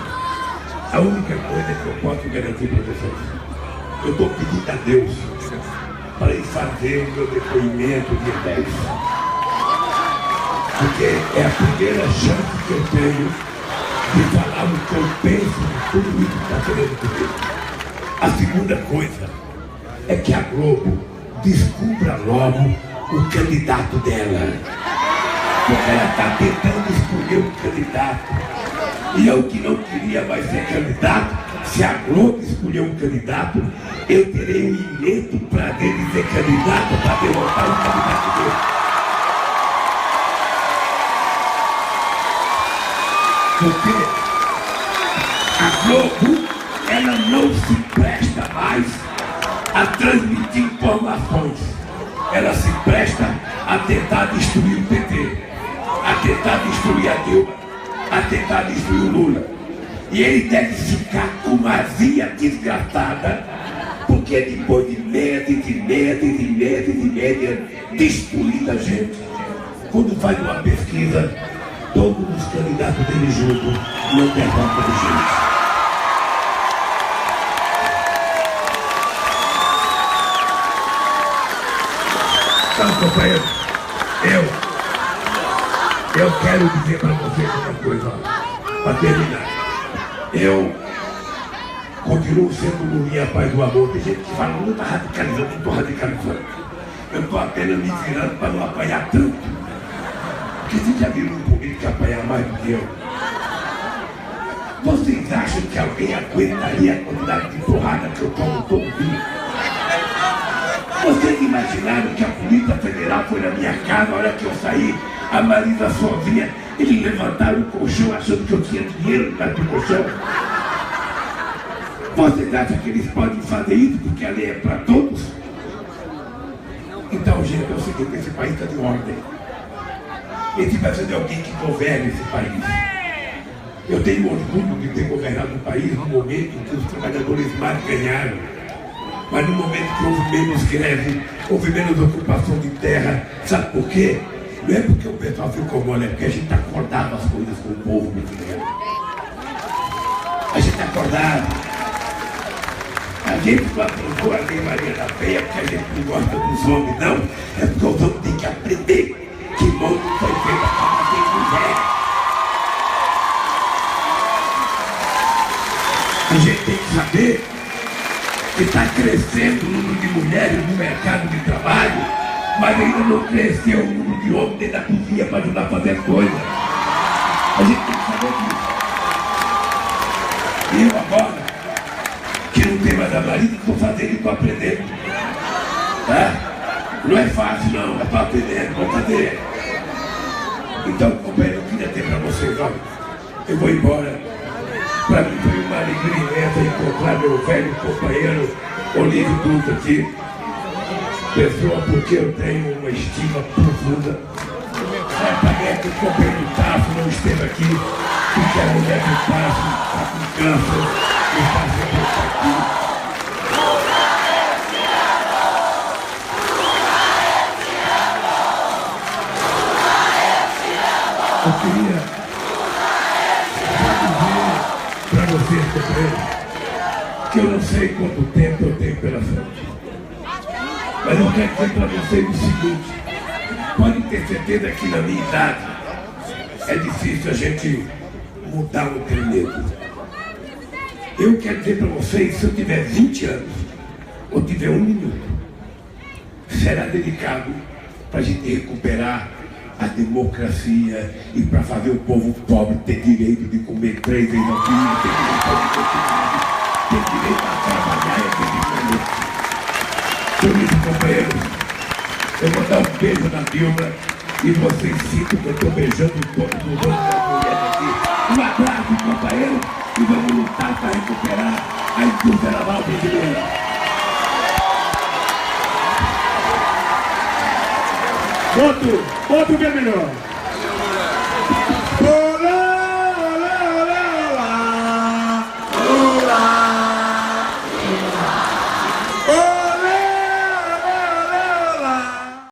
a única coisa que eu posso garantir para vocês, eu estou pedindo a Deus para ir fazer o meu depoimento dia 10. Porque é a primeira chance que eu tenho de falar o que eu penso de tudo isso que está querendo comigo. A segunda coisa é que a Globo descubra logo o candidato dela. Porque ela está tentando escolher um candidato. E eu que não queria mais ser candidato, se a Globo escolher um candidato, eu terei um imenso prazer de ser candidato para derrotar o candidato dele. Porque a Globo, ela não se presta mais a transmitir informações. Ela se presta a tentar destruir o PT, a tentar destruir a Dilma, a tentar destruir o Lula. E ele deve ficar com uma azia desgraçada, porque depois de meses e meses e meses e meses destruindo a gente, quando faz uma pesquisa, todos os candidatos dele juntos não derrotam a gente. Então, companheiro, eu quero dizer para vocês uma coisa, para terminar. Eu continuo sendo Lulinha Paz do Amor. Tem gente que fala, não está radicalizando, não estou radicalizando. Eu estou apenas me virando para não apanhar tanto. Porque vocês já viram um político que apanhar mais do que eu? Vocês acham que alguém aguentaria a quantidade de porrada que eu tomo todo dia? Vocês imaginaram que a Polícia Federal foi na minha casa, na hora que eu saí, a Marisa sozinha, eles levantaram o colchão achando que eu tinha dinheiro embaixo do colchão? Vocês acham que eles podem fazer isso porque a lei é para todos? Então, gente, é o seguinte, esse país está de ordem. Esse vai ser de alguém que governe esse país. Eu tenho orgulho de ter governado o país no momento em que os trabalhadores mais ganharam. Mas no momento que houve menos greve, houve menos ocupação de terra. Sabe por quê? Não é porque o pessoal ficou mole, é porque a gente acordava as coisas com o povo brasileiro. A gente acordava. A gente não aprovou a Lei Maria da Penha porque a gente não gosta dos homens, não. É porque os homens têm que aprender que mão não foi feita para bater mulher. A gente tem que saber que está crescendo o número de mulheres no mercado de trabalho, mas ainda não cresceu o número de homens dentro da cozinha para ajudar a fazer as coisas. A gente tem que saber disso. E eu agora, que não tem mais a marido, estou fazendo e estou aprendendo. Tá? Não é fácil não, é para aprender, vou fazer. Então, companheiro, eu queria ter para vocês, olha, eu vou embora. Para mim foi uma alegria imensa encontrar meu velho companheiro Olívio Dutra aqui. Pessoa porque eu tenho uma estima profunda. Certamente que o companheiro Tasso não esteve aqui, porque a mulher do Tasso está com câncer e está sempre aqui. Eu queria para vocês, companheiros, que eu não sei quanto tempo eu tenho pela frente. Mas eu quero dizer para vocês o seguinte: podem ter certeza que na minha idade é difícil a gente mudar o medo. Eu quero dizer para vocês, se eu tiver 20 anos ou tiver 1 minuto, será delicado para a gente recuperar a democracia e para fazer o povo pobre ter direito de comer 3 vezes ao dia, ter direito a trabalhar e a ter direito. Por isso, companheiros, eu vou dar um beijo na Dilma e vocês sintam que eu estou beijando todos os outros das mulheres aqui. Um abraço, companheiro, e vamos lutar para recuperar a indústria naval brasileira.
Outro bem melhor.